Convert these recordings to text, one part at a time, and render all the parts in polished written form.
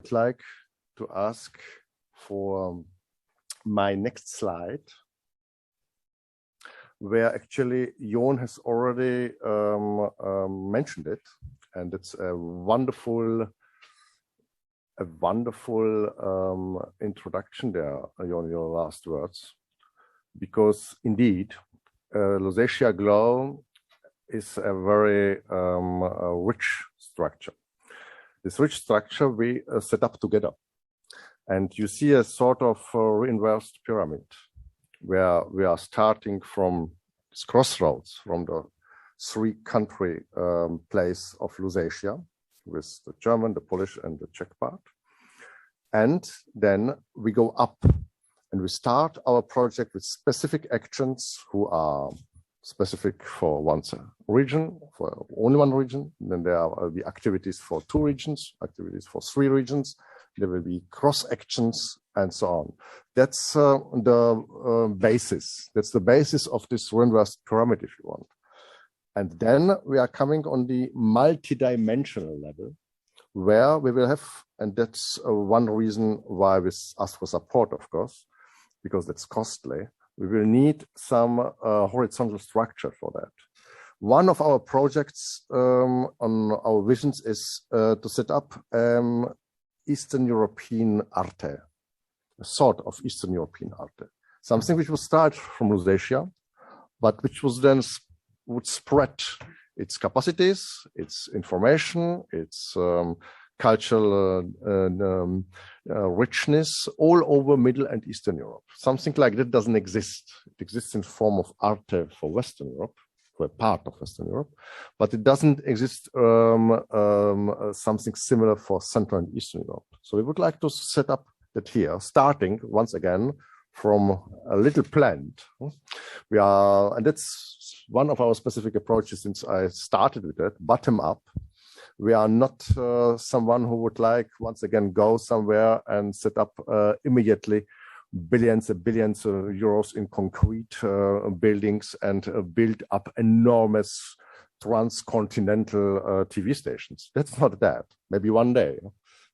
would like to ask for my next slide, where actually Jon has already mentioned it, and it's a wonderful introduction there, Jon, your last words, because indeed, Lusatia GLOW is a very rich structure. This rich structure we set up together. And you see a sort of reinversed pyramid where we are starting from this crossroads, from the three-country place of Lusatia, with the German, the Polish, and the Czech part. And then we go up and we start our project with specific actions who are specific for one region, for only one region. Then there will be activities for 2 regions, activities for 3 regions. There will be cross actions and so on. That's the basis. That's the basis of this reinversed pyramid, if you want. And then we are coming on the multidimensional level, where we will have, and that's one reason why we ask for support, of course, because that's costly. We will need some horizontal structure for that. One of our projects on our visions is to set up Eastern European arte, a sort of Eastern European arte, something which will start from Lusatia, but which was then would spread its capacities, its information, its cultural richness all over Middle and Eastern Europe. Something like that doesn't exist. It exists in form of arte for Western Europe, for a part of Western Europe, but it doesn't exist something similar for Central and Eastern Europe. So we would like to set up that here, starting once again from a little plant. We are, and that's one of our specific approaches since I started with that, bottom up. We are not someone who would like, once again, go somewhere and set up immediately billions and billions of euros in concrete buildings and build up enormous transcontinental TV stations. That's not that. Maybe one day.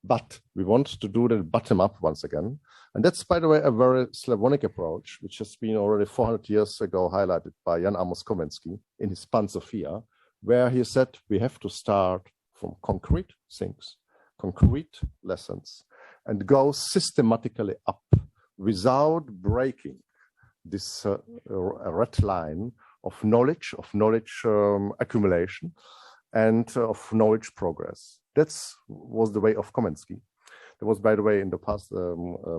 But we want to do the bottom up once again. And that's, by the way, a very Slavonic approach, which has been already 400 years ago highlighted by Jan Amos Komensky in his Pan Sophia, where he said we have to start from concrete things, concrete lessons, and go systematically up without breaking this red line of knowledge accumulation and of knowledge progress. That was the way of Komensky. There was, by the way, in the past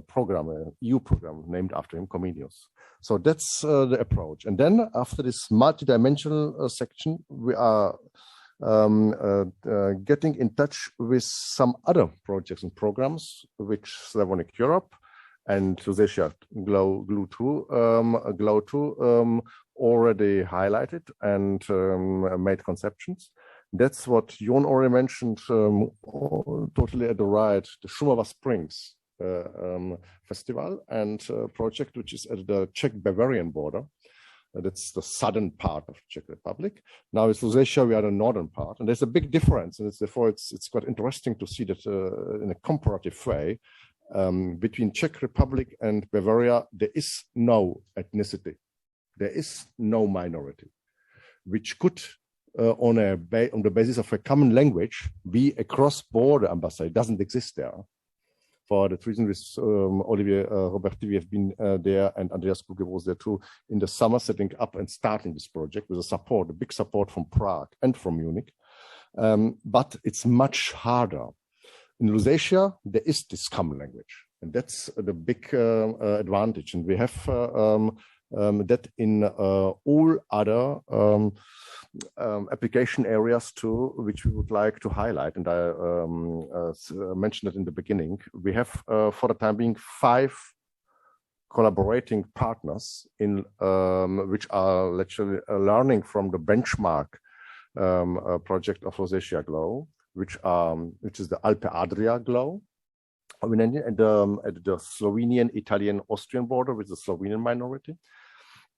program, EU program named after him, Comenius. So that's the approach. And then after this multidimensional section, we are getting in touch with some other projects and programs, which Slavonic Europe and Lusatia GLOW 2 already highlighted and made conceptions. That's what Jon already mentioned, totally at the right, the Šumava Springs festival and project, which is at the Czech-Bavarian border. That's the southern part of Czech Republic. Now with Lusatia, we are the northern part, and there's a big difference, and therefore it's quite interesting to see that in a comparative way between Czech Republic and Bavaria, there is no ethnicity, there is no minority, which could on the basis of a common language be a cross-border ambassador. It doesn't exist there. For that reason, with Olivier Roberti, we have been there, and Andreas KLUGE was there too, in the summer, setting up and starting this project with a big support from Prague and from Munich. But it's much harder. In Lusatia, there is this common language, and that's the big advantage. And we have that in all other application areas too, which we would like to highlight. And I mentioned it in the beginning. We have, for the time being, 5 collaborating partners in which are literally learning from the benchmark project of Lusatia GLOW, which is the Alpe Adria GLOW, at the Slovenian, Italian, Austrian border with the Slovenian minority.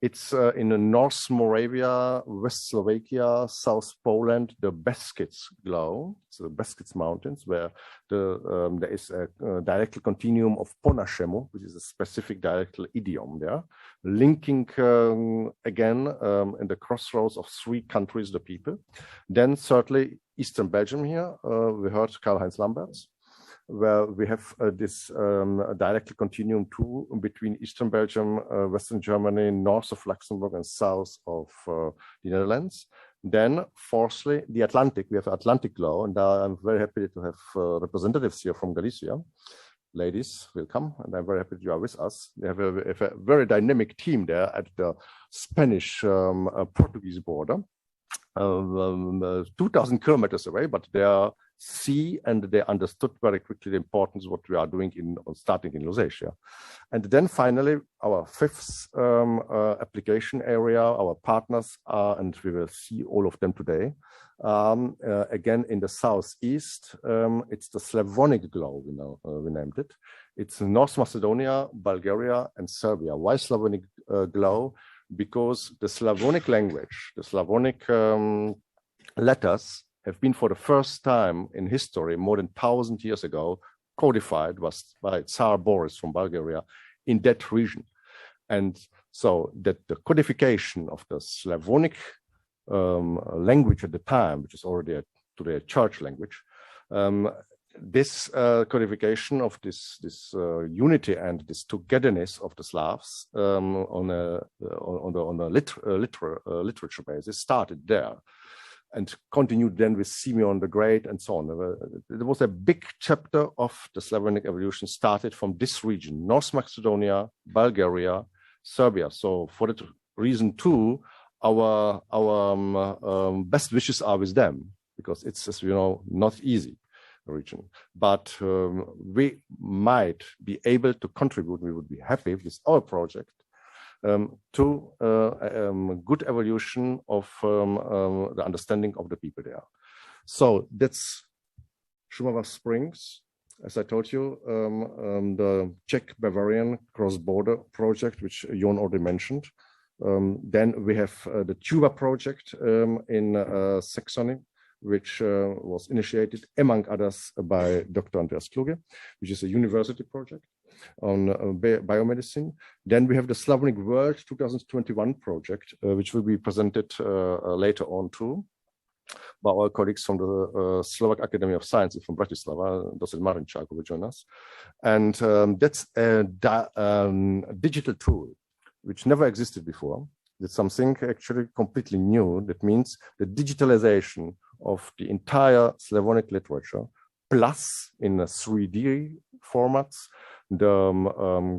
It's in North Moravia, West Slovakia, South Poland, the Beskids glow, so the Beskids Mountains, where there is a dialectal continuum of Ponashemu, which is a specific dialectal idiom there, linking again in the crossroads of three countries, the people. Then certainly Eastern Belgium here, we heard Karl-Heinz Lamberts, where we have this dialectal continuum too between Eastern Belgium, Western Germany, north of Luxembourg and south of the Netherlands. Then fourthly, the Atlantic, we have Atlantic law, and I'm very happy to have representatives here from Galicia. Ladies, welcome, and I'm very happy you are with us. They have a very dynamic team there at the Spanish-Portuguese border, 2,000 kilometers away, but they are see and they understood very quickly the importance of what we are doing starting in Lusatia. And then finally, our fifth application area, our partners are, and we will see all of them today, again in the southeast, it's the Slavonic glow, we named it. It's North Macedonia, Bulgaria, and Serbia. Why Slavonic glow? Because the Slavonic language, the Slavonic letters have been for the first time in history, more than 1,000 years ago, codified by Tsar Boris from Bulgaria in that region. And so that the codification of the Slavonic language at the time, which is already today a church language, this codification of this unity and this togetherness of the Slavs on a literature basis started there, and continued then with Simeon the Great and so on. There was a big chapter of the Slavonic evolution started from this region, North Macedonia, Bulgaria, Serbia. So for that reason too, our best wishes are with them, because it's, as you know, not easy region. But we might be able to contribute, we would be happy with our project, to good evolution of the understanding of the people there. So that's Šumava Springs, as I told you, the Czech-Bavarian cross-border project, which Jon already mentioned. Then we have the Tuba project in Saxony, which was initiated, among others, by Dr. Andreas KLUGE, which is a university project on biomedicine. Then we have the Slavonic World 2021 project, which will be presented later on too by our colleagues from the Slovak Academy of Sciences from Bratislava. Dr. Marinčák will join us. And that's a digital tool which never existed before. It's something actually completely new. That means the digitalization of the entire Slavonic literature, plus in 3D formats, the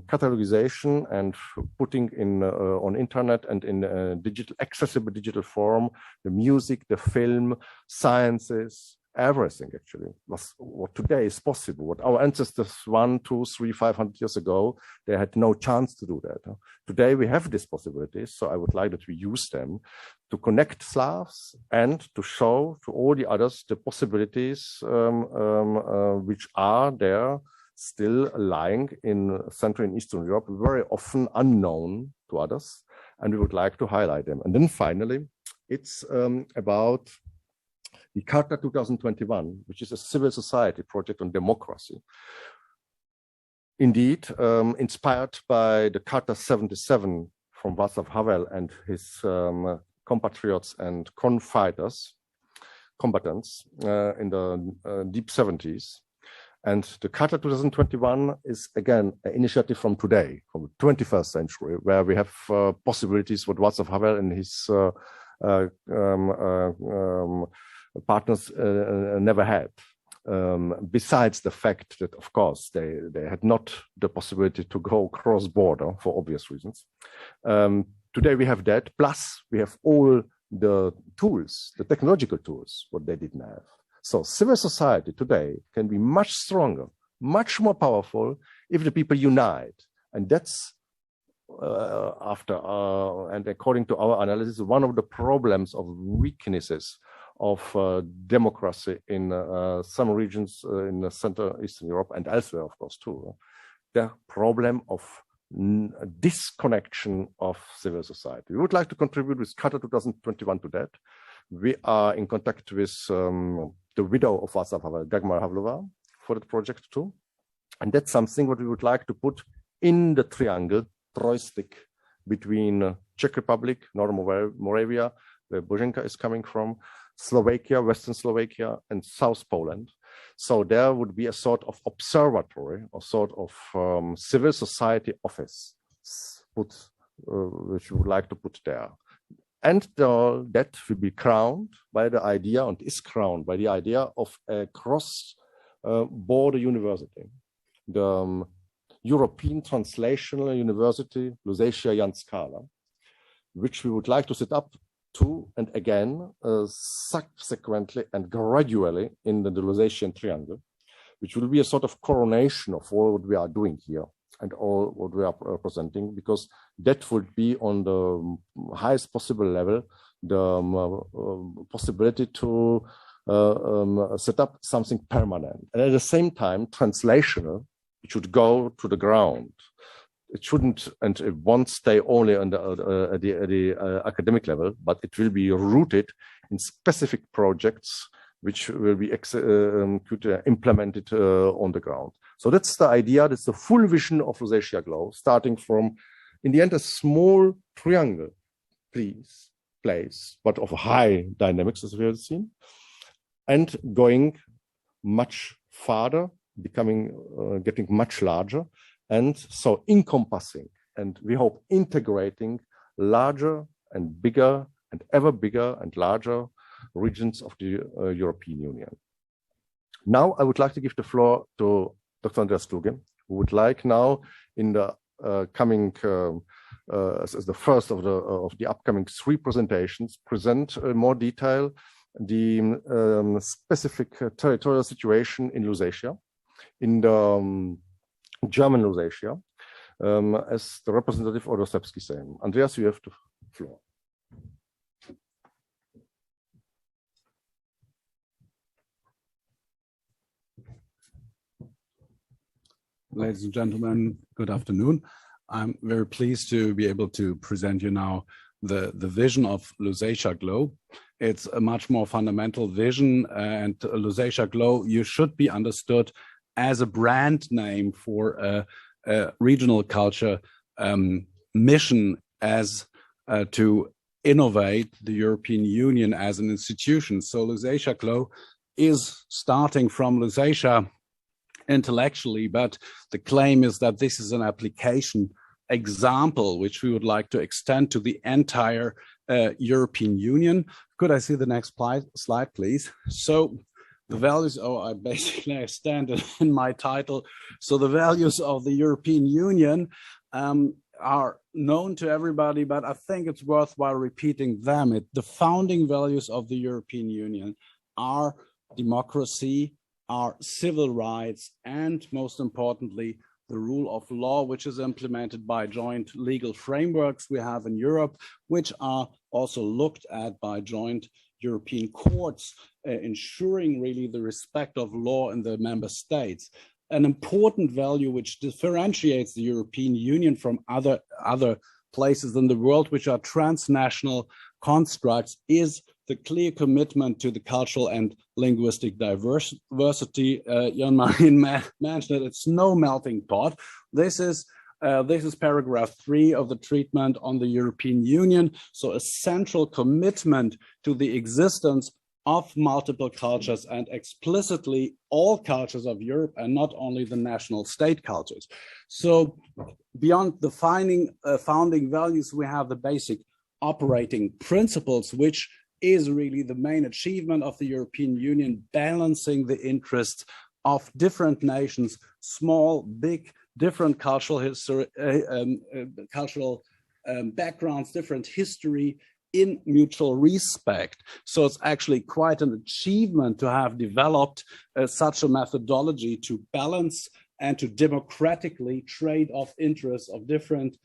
catalogization and putting in on internet and in accessible digital form, the music, the film, sciences, everything actually was what today is possible. What our ancestors 1, 2, 3, 500 years ago, they had no chance to do that. Today we have these possibilities, so I would like that we use them to connect Slavs and to show to all the others the possibilities which are there still lying in Central and Eastern Europe, very often unknown to others, and we would like to highlight them. And then finally, it's about the Charta 2021, which is a civil society project on democracy. Indeed, inspired by the Charta 77 from Václav Havel and his compatriots and combatants in the deep 70s. And the Charta 2021 is, again, an initiative from today, from the 21st century, where we have possibilities what Václav Havel and his partners never had. Besides the fact that, of course, they had not the possibility to go cross-border for obvious reasons. Today we have that, plus we have all the tools, the technological tools, what they didn't have. So civil society today can be much stronger, much more powerful if the people unite. And that's, and according to our analysis, one of the problems of weaknesses of democracy in some regions in Central Eastern Europe and elsewhere, of course, too. The problem of disconnection of civil society. We would like to contribute with Charter 2021 to that. We are in contact with the widow of Václav Havel, Dagmar Havlova, for that project too. And that's something what we would like to put in the triangle, Trojstik, between Czech Republic, Northern Moravia, where Bozena is coming from, Slovakia, Western Slovakia, and South Poland. So there would be a sort of observatory, or sort of civil society office which we would like to put there. And that will be crowned by the idea, and is crowned by the idea of a cross-border university. The European Translational University, Lusatia Jan Skala, which we would like to set up to and again, subsequently and gradually in the Lusatian Triangle, which will be a sort of coronation of all what we are doing here and all what we are presenting, because that would be on the highest possible level, the possibility to set up something permanent. And at the same time, translational, it should go to the ground. It shouldn't, and it won't stay only on the academic level, but it will be rooted in specific projects which will be implemented on the ground. So that's the idea. That's the full vision of Lusatia GLOW, starting from, in the end, a small triangle place, but of high dynamics, as we have seen, and going much farther, getting much larger, and so encompassing, and we hope integrating larger and bigger and ever bigger and larger regions of the European Union. Now I would like to give the floor to Dr. Andreas KLUGE, who would like now in the coming, as the first of the upcoming 3 presentations, present in more detail the specific territorial situation in Lusatia, in the German Lusatia, as the representative of the Serbski Sejm. Andreas, you have the floor. Ladies and gentlemen, good afternoon. I'm very pleased to be able to present you now the vision of Lusatia GLOW. It's a much more fundamental vision, and Lusatia GLOW, you should be understood as a brand name for a regional culture mission, as to innovate the European Union as an institution. So Lusatia GLOW is starting from Lusatia intellectually, but the claim is that this is an application example which we would like to extend to the entire European Union. Could I see the next slide, please? So the values, I basically stand in my title. So the values of the European Union are known to everybody, but I think it's worthwhile repeating them. The founding values of the European Union are democracy, are civil rights, and most importantly, the rule of law, which is implemented by joint legal frameworks we have in Europe, which are also looked at by joint European courts, ensuring really the respect of law in the member states. An important value which differentiates the European Union from other places in the world which are transnational constructs is the clear commitment to the cultural and linguistic diversity. Jan-Marin mentioned it, it's no melting pot. This is paragraph 3 of the treatment on the European Union. So a central commitment to the existence of multiple cultures, and explicitly all cultures of Europe and not only the national state cultures. So beyond the founding values, we have the basic operating principles, which is really the main achievement of the European Union, balancing the interests of different nations, small, big, different cultural history, backgrounds, different history, in mutual respect. So it's actually quite an achievement to have developed such a methodology to balance and to democratically trade off interests of different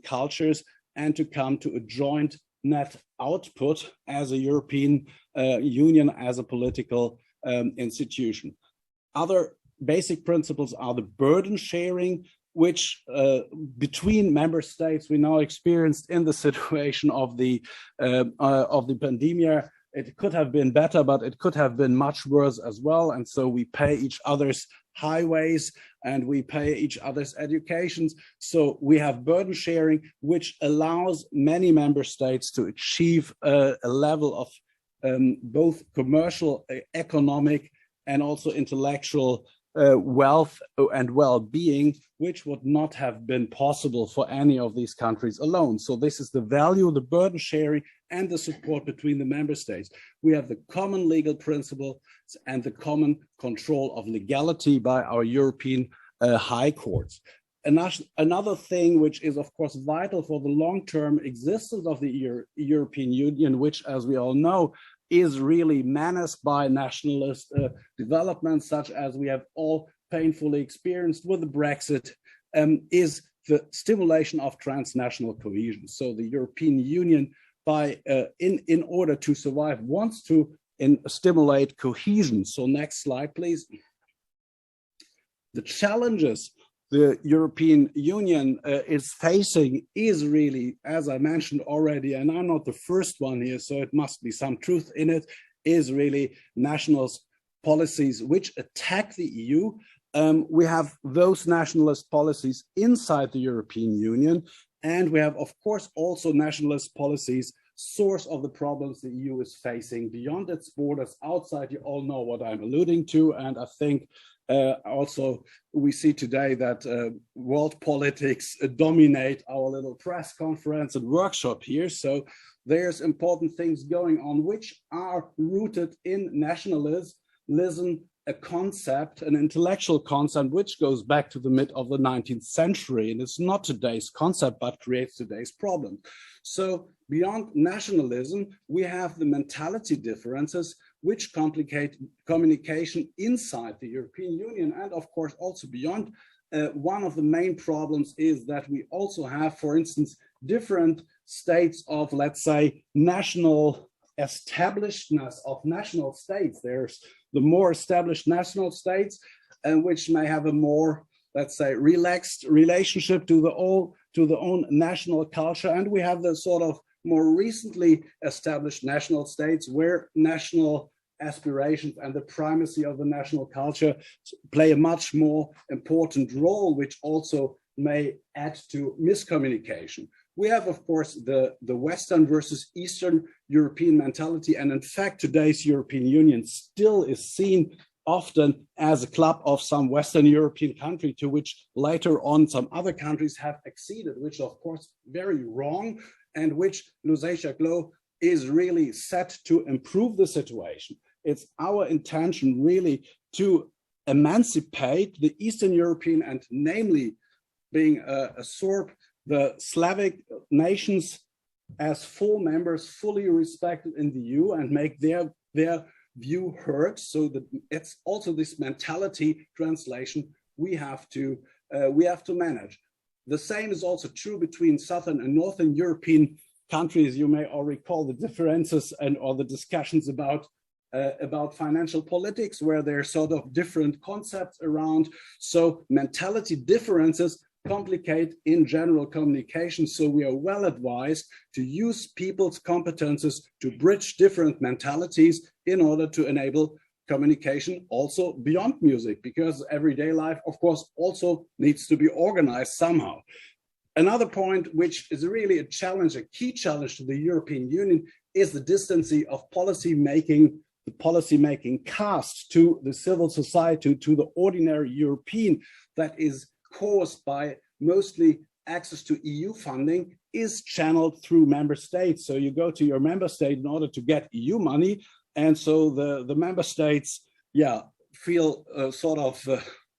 cultures, and to come to a joint net output as a European Union, as a political institution. Other basic principles are the burden sharing, which between member states we now experienced in the situation of the pandemic. It could have been better, but it could have been much worse as well. And so we pay each other's highways and we pay each other's educations. So we have burden sharing, which allows many member states to achieve a level of both commercial, economic, and also intellectual wealth and well-being, which would not have been possible for any of these countries alone. So this is the value, the burden sharing, and the support between the member states. We have the common legal principles and the common control of legality by our European high courts. Another thing which is, of course, vital for the long-term existence of the European Union, which, as we all know, is really menaced by nationalist developments, such as we have all painfully experienced with the Brexit, is the stimulation of transnational cohesion. So the European Union, in order to survive, wants to stimulate cohesion. So next slide, please. The challenges the European Union is facing is really, as I mentioned already, and I'm not the first one here, so it must be some truth in it, is really nationalist policies which attack the EU. We have those nationalist policies inside the European Union, and we have, of course, also nationalist policies, source of the problems the EU is facing beyond its borders, outside. You all know what I'm alluding to, and I think also we see today that world politics dominate our little press conference and workshop here. So there's important things going on which are rooted in nationalism, a concept, an intellectual concept, which goes back to the mid of the 19th century. And it's not today's concept, but creates today's problem. So beyond nationalism, we have the mentality differences, which complicate communication inside the European Union. And of course, also beyond. One of the main problems is that we also have, for instance, different states of, let's say, national establishedness of national states. There's the more established national states, which may have a more, let's say, relaxed relationship to the own national culture. And we have the sort of more recently established national states where national aspirations and the primacy of the national culture play a much more important role, which also may add to miscommunication. We have, of course, the Western versus Eastern European mentality. And in fact, today's European Union still is seen often as a club of some Western European country to which later on some other countries have acceded, which of course very wrong, and which Lusatia GLOW is really set to improve the situation. It's our intention really to emancipate the Eastern European, and namely being a Serb, the Slavic nations as full members, fully respected in the EU, and make their view heard. So that it's also this mentality translation we have to manage. The same is also true between Southern and Northern European countries. You may all recall the differences and all the discussions about financial politics, where there are sort of different concepts around. So mentality differences complicate in general communication. So we are well advised to use people's competences to bridge different mentalities in order to enable communication also beyond music, because everyday life, of course, also needs to be organized somehow. Another point, which is really a challenge, a key challenge to the European Union, is the distancy of policymaking, the policymaking caste to the civil society, to the ordinary European, that is caused by mostly access to EU funding is channeled through member states. So you go to your member state in order to get EU money. And so the member states, feel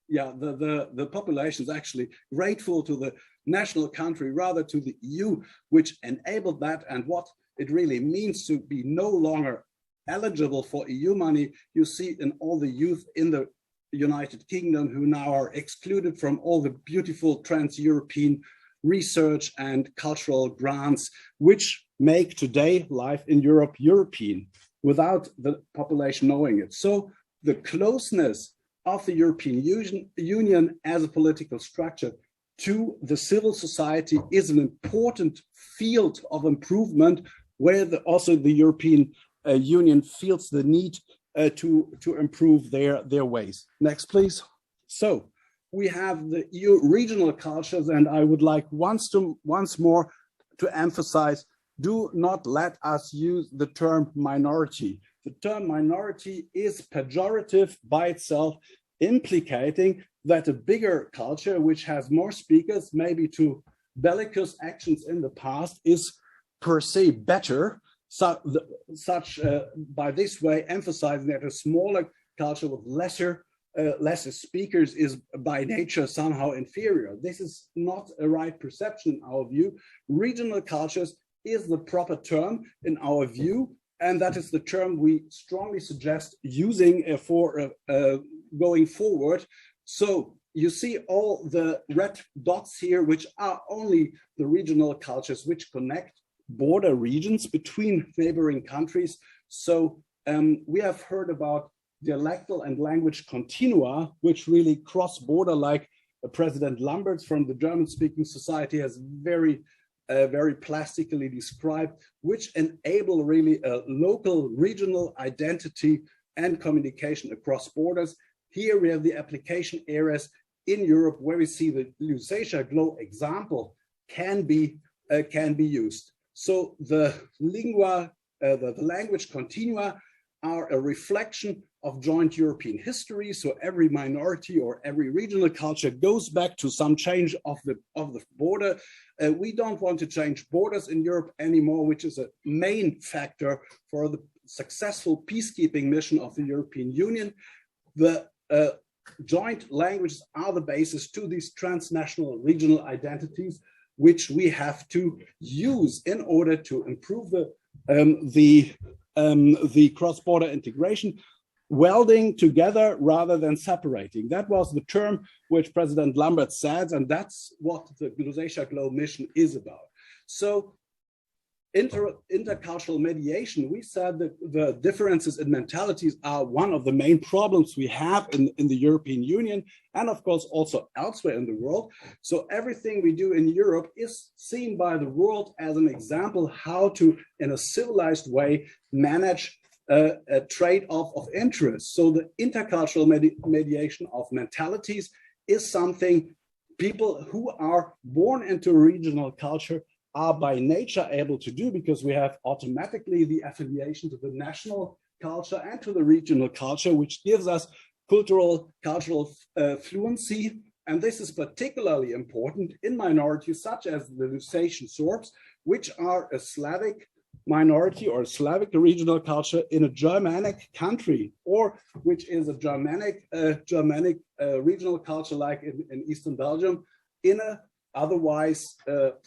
the population is actually grateful to the national country rather to the EU, which enabled that. And what it really means to be no longer eligible for EU money, you see in all the youth in the United Kingdom who now are excluded from all the beautiful trans-European research and cultural grants, which make today life in Europe European without the population knowing it. So the closeness of the European Union as a political structure to the civil society is an important field of improvement where also the European Union feels the need to improve their ways. Next, please. So we have the EU regional cultures, and I would like once more to emphasize, do not let us use the term minority. The term minority is pejorative by itself, implicating that a bigger culture, which has more speakers, maybe to bellicose actions in the past, is per se better. By this way, emphasizing that a smaller culture with lesser speakers is by nature somehow inferior. This is not a right perception in our view. Regional cultures is the proper term in our view, and that is the term we strongly suggest using for going forward. So you see all the red dots here, which are only the regional cultures which connect border regions between neighboring countries. So we have heard about dialectal and language continua, which really cross border, like President Lamberts from the German-speaking society has very plastically described, which enable really a local regional identity and communication across borders. Here we have the application areas in Europe where we see the Lusatia GLOW example can be used. So the language continua are a reflection of joint European history. So every minority or every regional culture goes back to some change of the border. We don't want to change borders in Europe anymore, which is a main factor for the successful peacekeeping mission of the European Union. The joint languages are the basis to these transnational regional identities, which we have to use in order to improve the cross-border integration, welding together rather than separating. That was the term which President Lambert said, and that's what the Lusatia GLOW mission is about. So intercultural mediation, we said that the differences in mentalities are one of the main problems we have in the European Union, and of course also elsewhere in the world. So everything we do in Europe is seen by the world as an example how to, in a civilized way, manage a trade-off of interest. So the intercultural mediation of mentalities is something people who are born into a regional culture are by nature able to do, because we have automatically the affiliation to the national culture and to the regional culture, which gives us cultural fluency. And this is particularly important in minorities such as the Lusatian Sorbs, which are a Slavic minority or a Slavic regional culture in a Germanic country, or which is a Germanic regional culture like in Eastern Belgium, in a otherwise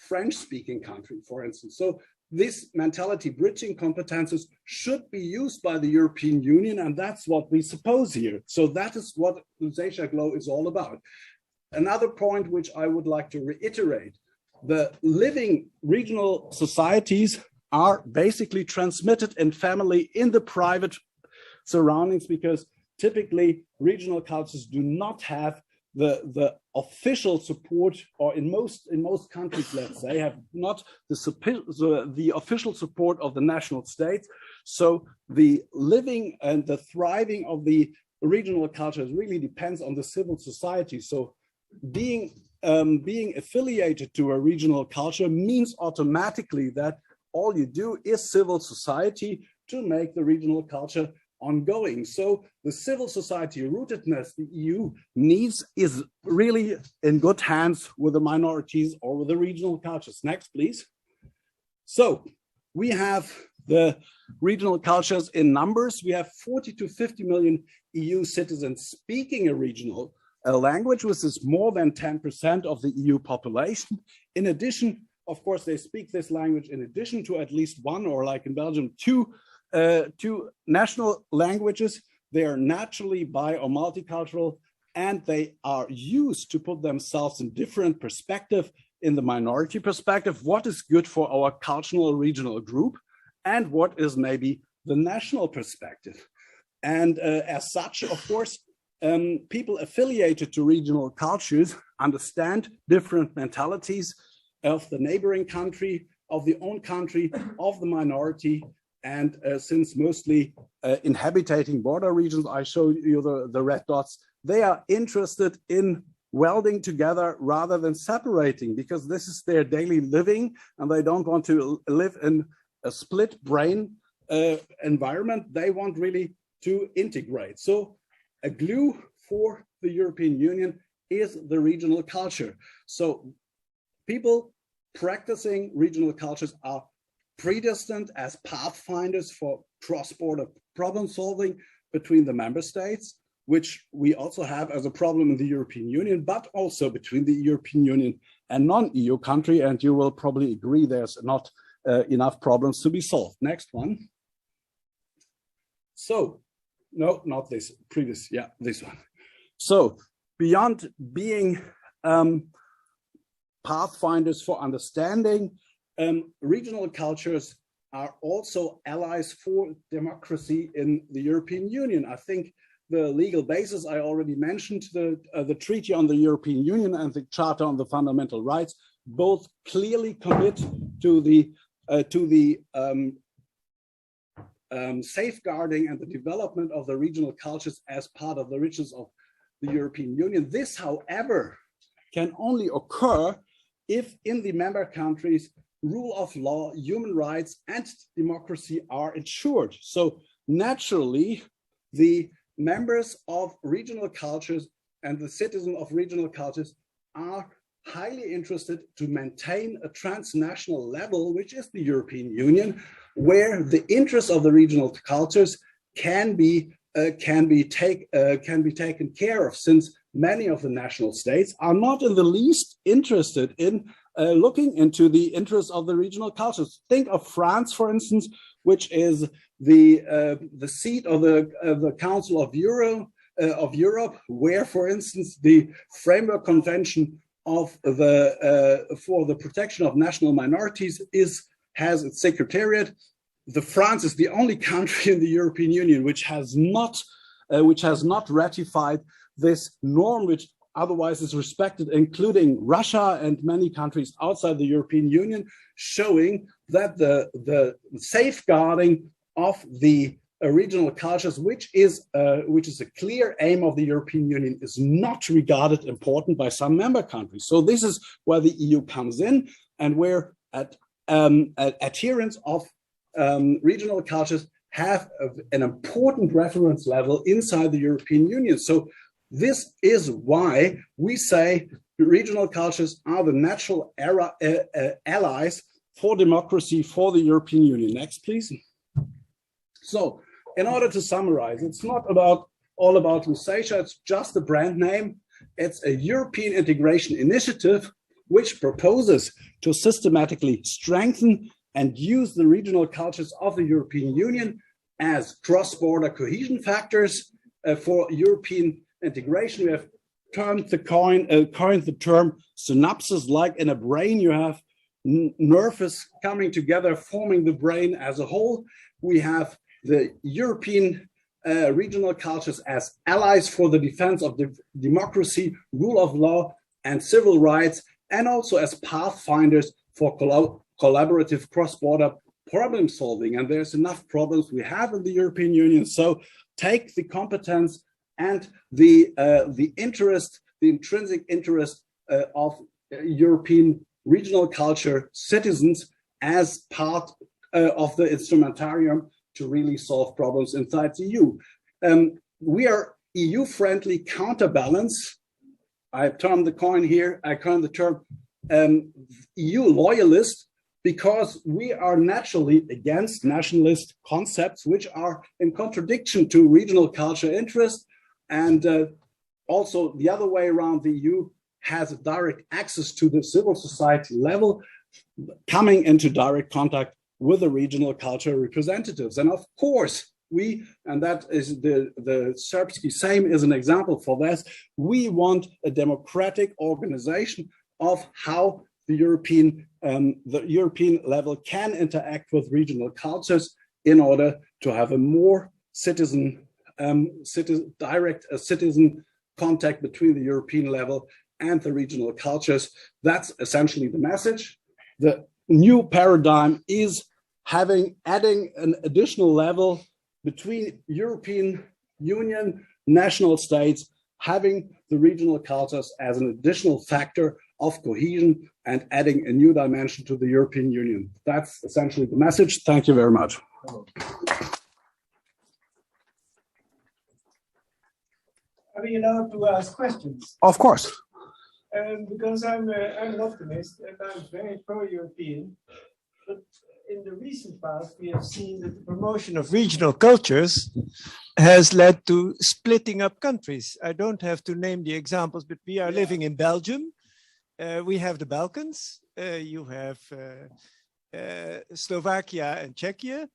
French-speaking country, for instance. So this mentality bridging competences should be used by the European Union, and that's what we suppose here. So that is what Lusatia GLOW is all about. Another point which I would like to reiterate, the living regional societies are basically transmitted in family in the private surroundings, because typically regional cultures do not have the official support, or in most countries, let's say, have not the official support of the national states. So the living and the thriving of the regional cultures really depends on the civil society. So being affiliated to a regional culture means automatically that all you do is civil society to make the regional culture ongoing. So the civil society rootedness the EU needs is really in good hands with the minorities or with the regional cultures. Next, please. So we have the regional cultures in numbers. We have 40 to 50 million EU citizens speaking a regional language, which is more than 10% of the EU population. In addition, of course, they speak this language in addition to at least one, or like in Belgium, two national languages. They are naturally bi or multicultural, and they are used to put themselves in different perspective, in the minority perspective, what is good for our cultural regional group, and what is maybe the national perspective. And as such, of course, people affiliated to regional cultures understand different mentalities of the neighboring country, of the own country, of the minority, and since mostly inhabiting border regions, I show you the red dots, they are interested in welding together rather than separating, because this is their daily living and they don't want to live in a split brain environment. They want really to integrate. So a glue for the European Union is the regional culture. So people practicing regional cultures are predestined as pathfinders for cross-border problem solving between the member states, which we also have as a problem in the European Union, but also between the European Union and non-EU country. And you will probably agree there's not enough problems to be solved. Next one. So, no, not this, previous, yeah, this one. So beyond being pathfinders for understanding, regional cultures are also allies for democracy in the European Union. I think the legal basis I already mentioned, the Treaty on the European Union and the Charter on the Fundamental Rights, both clearly commit to the safeguarding and the development of the regional cultures as part of the riches of the European Union. This, however, can only occur if in the member countries rule of law, human rights, and democracy are ensured. So naturally, the members of regional cultures and the citizens of regional cultures are highly interested to maintain a transnational level, which is the European Union, where the interests of the regional cultures can be taken care of, since many of the national states are not in the least interested in looking into the interests of the regional cultures. Think of France, for instance, which is the seat of the Council of Europe, where, for instance, the Framework Convention of for the protection of national minorities has its secretariat. France is the only country in the European Union which has not ratified this norm, which otherwise is respected, including Russia and many countries outside the European Union, showing that the safeguarding of the regional cultures, which is a clear aim of the European Union, is not regarded important by some member countries. So this is where the EU comes in, and where adherents of regional cultures have an important reference level inside the European Union. So this is why we say regional cultures are the natural allies for democracy for the European Union. Next, please. So in order to summarize, it's not all about Lusatia, it's just a brand name. It's a European integration initiative which proposes to systematically strengthen and use the regional cultures of the European Union as cross-border cohesion factors for European integration. We have coined the term synapses. Like in a brain, you have nerves coming together, forming the brain as a whole. We have the European regional cultures as allies for the defense of the democracy, rule of law, and civil rights, and also as pathfinders for collaborative cross-border problem solving. And there's enough problems we have in the European Union. So take the competence and the intrinsic interest of European regional culture citizens as part of the instrumentarium to really solve problems inside the EU. We are EU-friendly counterbalance. I coined the term EU loyalist, because we are naturally against nationalist concepts which are in contradiction to regional culture interest. And also the other way around, the EU has direct access to the civil society level, coming into direct contact with the regional culture representatives. And of course, and that is the Serbski Sejm is an example for this, we want a democratic organization of how the European level can interact with regional cultures in order to have a more citizen direct citizen contact between the European level and the regional cultures. That's essentially the message. The new paradigm is adding an additional level between European Union, national states, having the regional cultures as an additional factor of cohesion and adding a new dimension to the European Union. That's essentially the message. Thank you very much. Are we allowed to ask questions? Of course. Because I'm an optimist and I'm very pro-European. But in the recent past, we have seen that the promotion of regional cultures has led to splitting up countries. I don't have to name the examples, but we are living in Belgium. We have the Balkans. You have Slovakia and Czechia.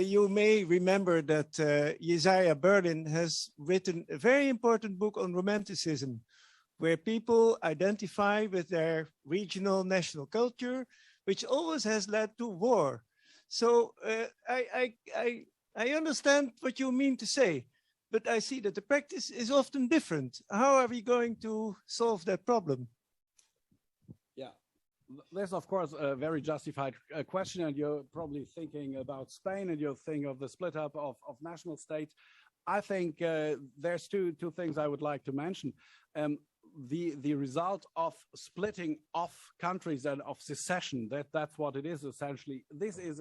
You may remember that Isaiah Berlin has written a very important book on Romanticism, where people identify with their regional national culture, which always has led to war. So I understand what you mean to say, but I see that the practice is often different. How are we going to solve that problem? Yeah, that's of course a very justified question, and you're probably thinking about Spain and you're thinking of the split up of national states. I think there's two things I would like to mention. The result of splitting off countries and of secession, that's what it is essentially. This is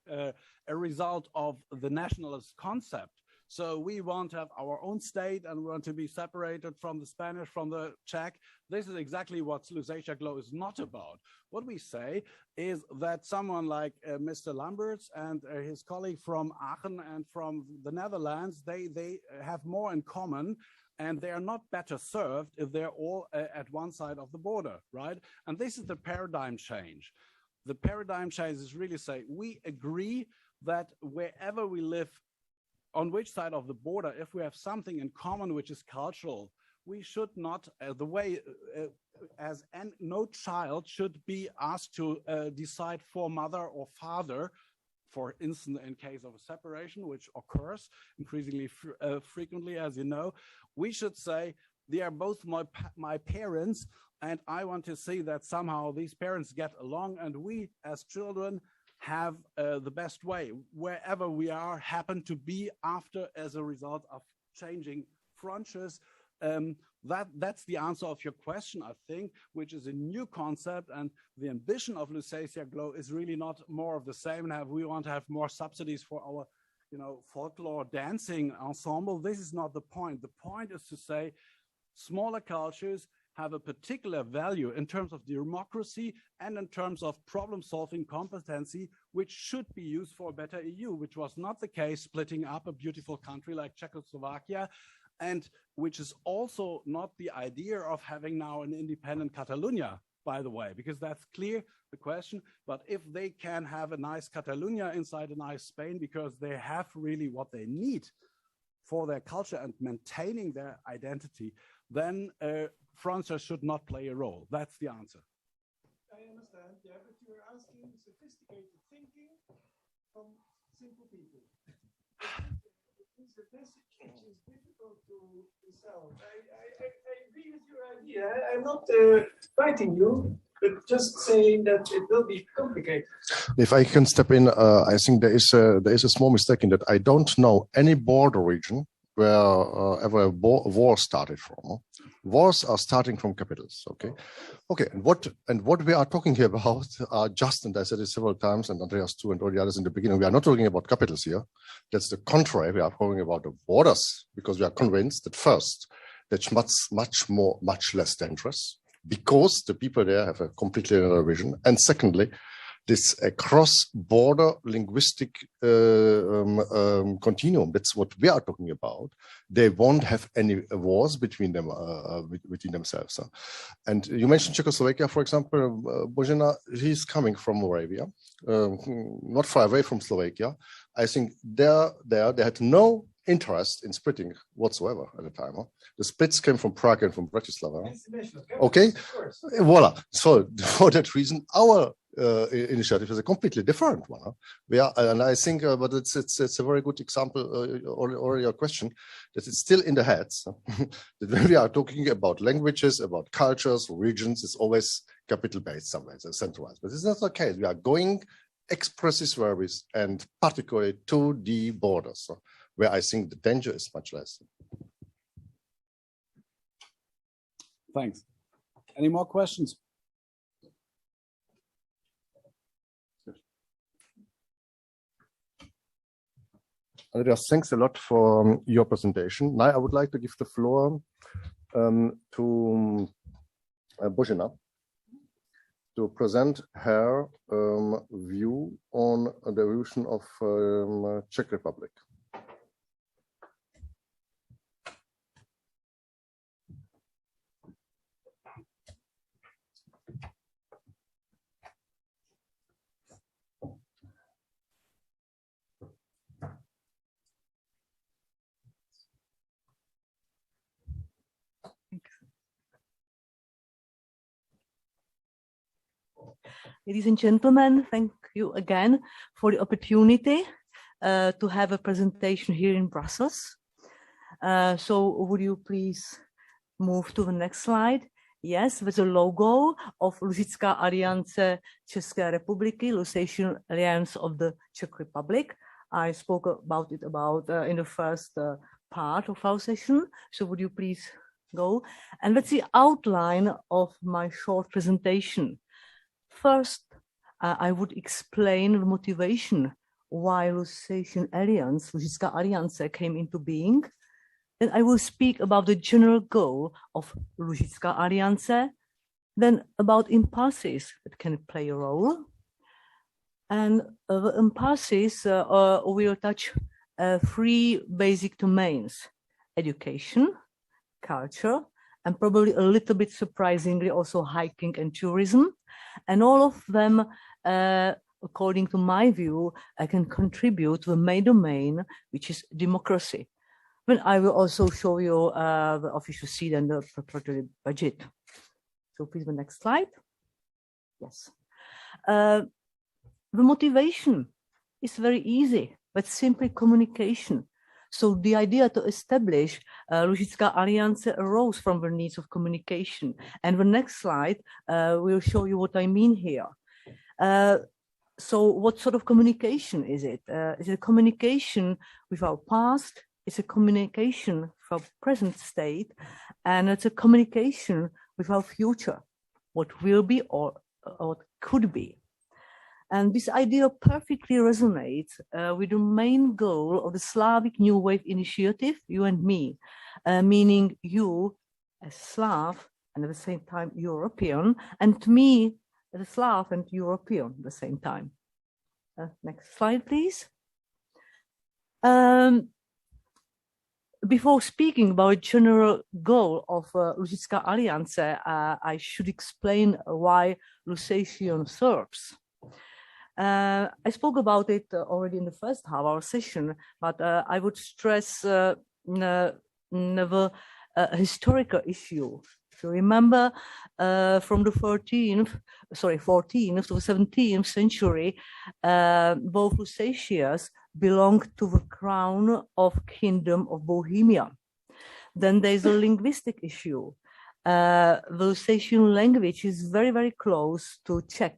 a result of the nationalist concept. So we want to have our own state and we want to be separated from the Spanish, from the Czech. This is exactly what Lusatia GLOW is not about. What we say is that someone like Mr. Lamberts and his colleague from Aachen and from the Netherlands, they have more in common, and they are not better served if they're all at one side of the border, right? And this is the paradigm change. The paradigm change is really say, we agree that wherever we live, on which side of the border, if we have something in common which is cultural, we should not, no child should be asked to decide for mother or father, for instance, in case of a separation, which occurs increasingly frequently, as you know. We should say, they are both my parents, and I want to see that somehow these parents get along, and we as children have the best way, wherever we are, happen to be after as a result of changing frontiers. That's the answer of your question, I think, which is a new concept, and the ambition of Lusatia GLOW is really not more of the same. We want to have more subsidies for our, folklore dancing ensemble. This is not the point. The point is to say smaller cultures have a particular value in terms of democracy and in terms of problem-solving competency, which should be used for a better EU, which was not the case splitting up a beautiful country like Czechoslovakia, and which is also not the idea of having now an independent Catalonia, by the way, because that's clear, the question. But if they can have a nice Catalonia inside a nice Spain, because they have really what they need for their culture and maintaining their identity, then Frontiers should not play a role. That's the answer. I understand, yeah, but you're asking sophisticated thinking from simple people. It's a message which is difficult to sell. I agree with your idea. I'm not fighting you, but just saying that it will be complicated. If I can step in, I think there is a small mistake in that. I don't know any border region where ever a war started from. Wars are starting from capitals, okay? Okay, and what we are talking here about are just, and I said it several times, and Andreas too, and all the others in the beginning, we are not talking about capitals here. That's the contrary. We are talking about the borders, because we are convinced that first, that's much less dangerous, because the people there have a completely another vision. And secondly, this cross-border linguistic continuum, that's what we are talking about. They won't have any wars between them, between themselves. And you mentioned Czechoslovakia, for example. Bozena, he's coming from Moravia, not far away from Slovakia. I think they had no interest in splitting whatsoever at the time. The splits came from Prague and from Bratislava. Okay, voila. So for that reason, our initiative is a completely different one. And I think, but it's a very good example, or your question, that it's still in the heads. That when we are talking about languages, about cultures, regions, it's always capital-based somewhere, it's centralized. But it's not the case. We are going expressis verbis and particularly to the borders, where I think the danger is much less. Thanks. Any more questions? Andreas, thanks a lot for your presentation. Now I would like to give the floor to Bozena to present her view on the evolution of Czech Republic. Ladies and gentlemen, thank you again for the opportunity to have a presentation here in Brussels. So would you please move to the next slide? Yes, with the logo of Lusitská aliance České republiky, Lusatian Alliance of the Czech Republic. I spoke about it in the first part of our session. So would you please go? And that's the outline of my short presentation. First, I would explain the motivation why Lusatian Alliance, Lusitská aliance, came into being. Then I will speak about the general goal of Lusitská aliance, then about impulses that can play a role. And the impulses will touch three basic domains: education, culture, and probably a little bit surprisingly also hiking and tourism. And all of them, according to my view, can contribute to the main domain, which is democracy. Then I will also show you the official seat and the preparatory budget. So please, the next slide. Yes. The motivation is very easy, but simply communication. So the idea to establish Lusitská aliance arose from the needs of communication. And the next slide will show you what I mean here. So what sort of communication is it? Is it a communication with our past? It's a communication with our present state. And it's a communication with our future, what will be or what could be. And this idea perfectly resonates with the main goal of the Slavic New Wave initiative, you and me, meaning you as Slav and at the same time European, and me as a Slav and European at the same time. Next slide, please. Before speaking about general goal of Lusitská aliance, I should explain why Lusatian Serbs. I spoke about it already in the first half of our session, but I would stress the historical issue. If you remember, from the 14th to the 17th century, both Lusatias belonged to the crown of Kingdom of Bohemia. Then there's a linguistic issue. The Lusatian language is very, very close to Czech,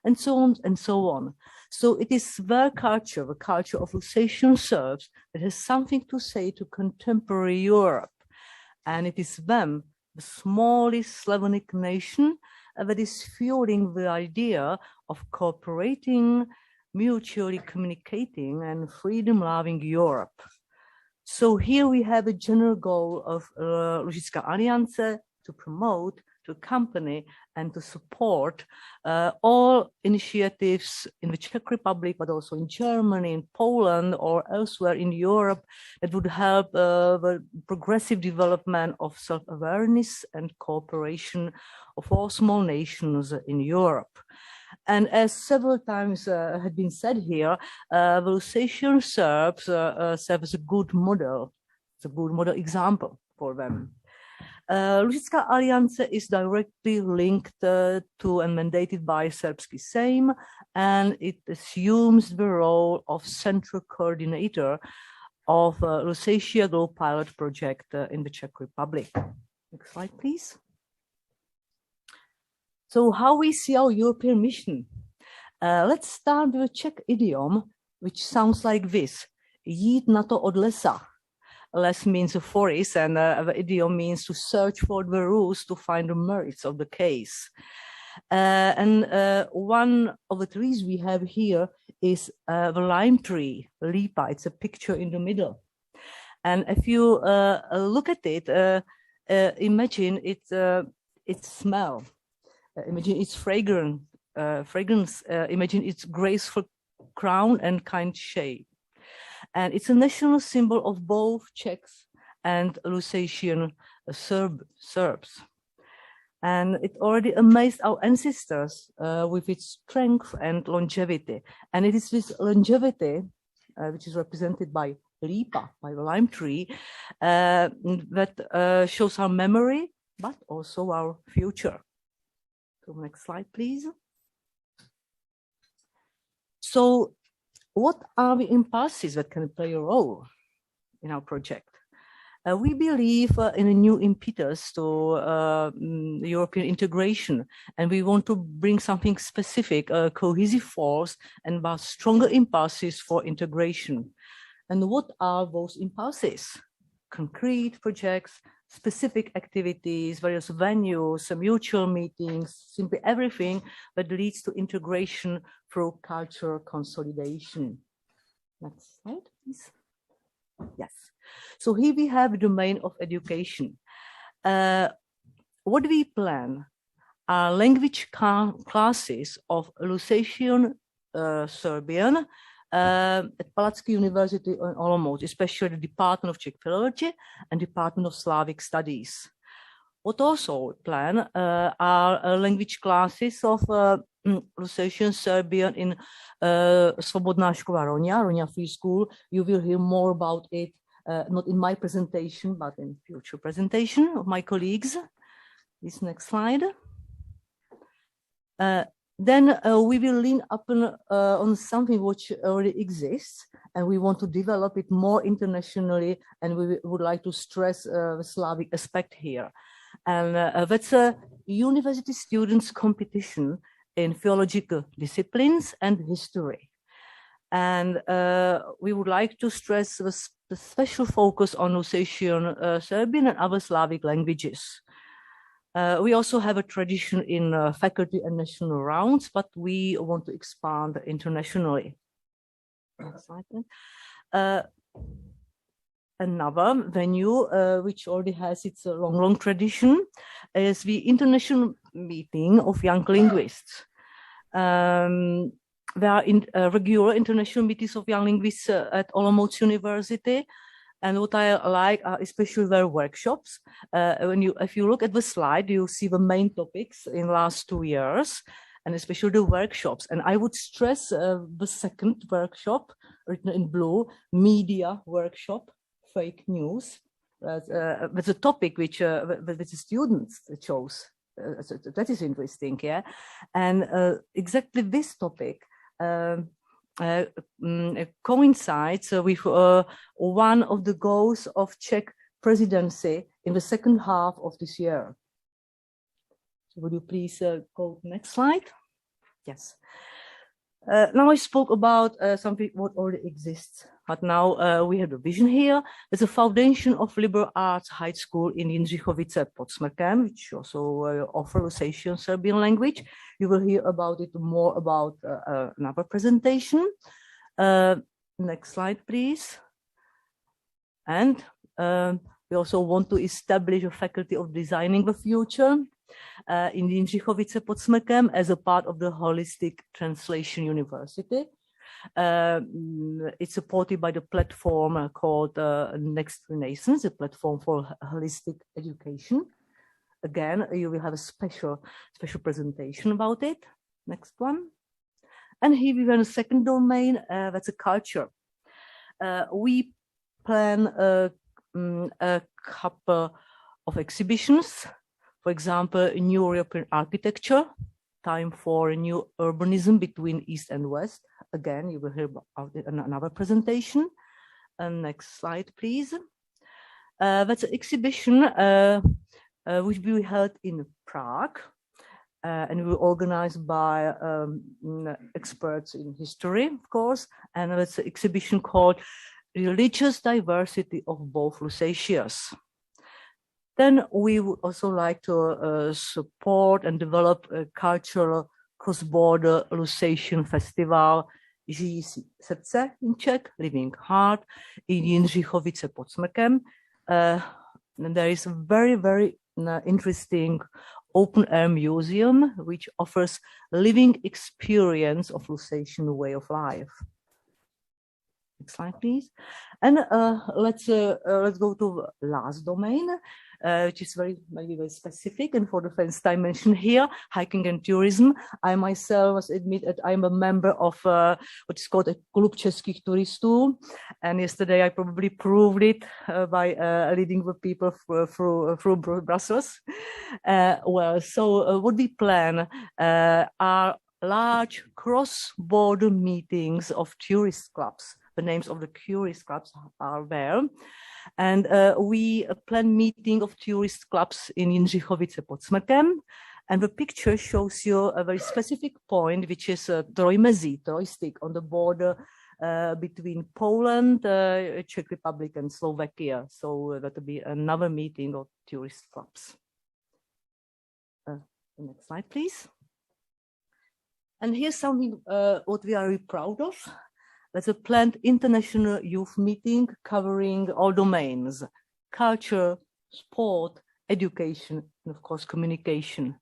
and so on and so on. So it is their culture, the culture of Lusatian Serbs, that has something to say to contemporary Europe. And it is them, the smallest Slavonic nation, that is fueling the idea of cooperating, mutually communicating, and freedom-loving Europe. So here we have a general goal of Lusitská aliance to promote, to accompany, and to support all initiatives in the Czech Republic, but also in Germany, in Poland, or elsewhere in Europe that would help the progressive development of self-awareness and cooperation of all small nations in Europe. And as several times had been said here, the Lusatian Serbs serve as a good model. It's a good model example for them. Lusitská Aliance is directly linked to and mandated by Serbski Sejm, and it assumes the role of central coordinator of Lusatia Glow pilot project in the Czech Republic. Next slide, please. So how we see our European mission? Let's start with a Czech idiom, which sounds like this: jít na to od lesa. Les means a forest, and the idiom means to search for the roots to find the merits of the case. One of the trees we have here is the lime tree, Lipa. It's a picture in the middle. And if you look at it, imagine its smell, imagine its fragrance, imagine its graceful crown and kind shape. And it's a national symbol of both Czechs and Lusatian Serbs. And it already amazed our ancestors with its strength and longevity. And it is this longevity, which is represented by Lipa, by the lime tree, that shows our memory, but also our future. So next slide, please. So what are the impulses that can play a role in our project? We believe in a new impetus to European integration, and we want to bring something specific, a cohesive force, and about stronger impulses for integration. And what are those impulses? Concrete projects, specific activities, various venues, mutual meetings, simply everything that leads to integration through cultural consolidation. Next slide, please. Yes. So here we have the domain of education. What we plan are language classes of Lusatian Serbian at Palacký University in Olomouc, especially the Department of Czech Philology and Department of Slavic Studies. What also plan are language classes of Lusatian Serbian in Slobodná škola Roňa Free School. You will hear more about it, not in my presentation, but in future presentation of my colleagues. This next slide. Then we will lean up on something which already exists, and we want to develop it more internationally, and we would like to stress the Slavic aspect here. And that's a university students competition in theological disciplines and history. And we would like to stress the special focus on Lusatian Serbian and other Slavic languages. We also have a tradition in faculty and national rounds, but we want to expand internationally. Another venue, which already has its long tradition, is the International Meeting of Young Linguists. There are regular international meetings of young linguists at Olomouc University. And what I like are especially their workshops. If you look at the slide, you see the main topics in the last 2 years, and especially the workshops. And I would stress the second workshop, written in blue, media workshop, fake news. That's a topic which the students chose. That is interesting, yeah. And exactly this topic coincides with one of the goals of Czech presidency in the second half of this year. So would you please go to the next slide? Yes. Now I spoke about something what already exists, but now we have a vision here. There's a foundation of liberal arts high school in Jindřichovice pod Smrkem, which also offer Lusatian Serbian language. You will hear about it more about another presentation. Next slide, please. And we also want to establish a faculty of designing the future in Jindřichovice pod Smrkem as a part of the Holistic Translation University. It's supported by the platform called Next Renaissance, a platform for holistic education. Again, you will have a special presentation about it. Next one. And here we have a second domain, that's a culture. We plan a couple of exhibitions. For example, New European Architecture, Time for New Urbanism Between East and West. Again, you will hear about it in another presentation. Next slide, please. That's an exhibition which we held in Prague, and we were organized by experts in history, of course. And it's an exhibition called Religious Diversity of Both Lusatias. Then we would also like to support and develop a cultural cross-border Lusatian festival Žijící srdce in Czech, Living Heart, in Jindřichovice pod Smrkem. And there is a very, very interesting open-air museum which offers living experience of Lusatian way of life. Next slide, please. And let's go to the last domain, which is maybe very specific, and for the first time mentioned here, hiking and tourism. I myself must admit that I'm a member of what is called a Klub Českých turistů, and yesterday I probably proved it by leading the people through Brussels. What we plan are large cross-border meetings of tourist clubs. The names of the tourist clubs are there. And we plan meeting of tourist clubs in Jindřichovice pod Smrkem. And the picture shows you a very specific point, which is Trojmezí, Trojstick, on the border between Poland, Czech Republic, and Slovakia. So that will be another meeting of tourist clubs. Next slide, please. And here's something what we are really proud of. That's a planned international youth meeting covering all domains: culture, sport, education, and of course, communication.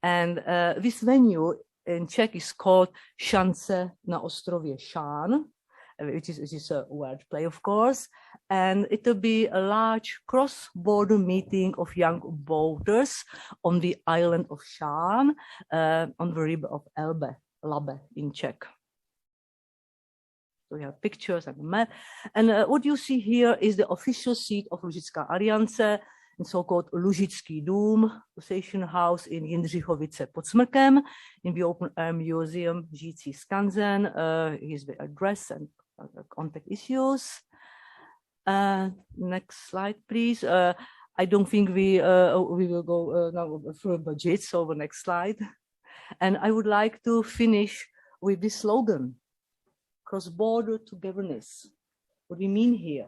And this venue in Czech is called Šance na ostrově Šán, which is a word play, of course. And it will be a large cross-border meeting of young boaters on the island of Šán, on the river of Labe in Czech. So we have pictures and a map. And what you see here is the official seat of Lužická aliance, in so-called Lužický dům, Lusatian house in Jindřichovice pod Smrkem, in the open-air museum Žijící skanzen. Here's the address and contact issues. Next slide, please. I don't think we will go now through budget, so the next slide. And I would like to finish with this slogan: cross-border togetherness. What do we mean here?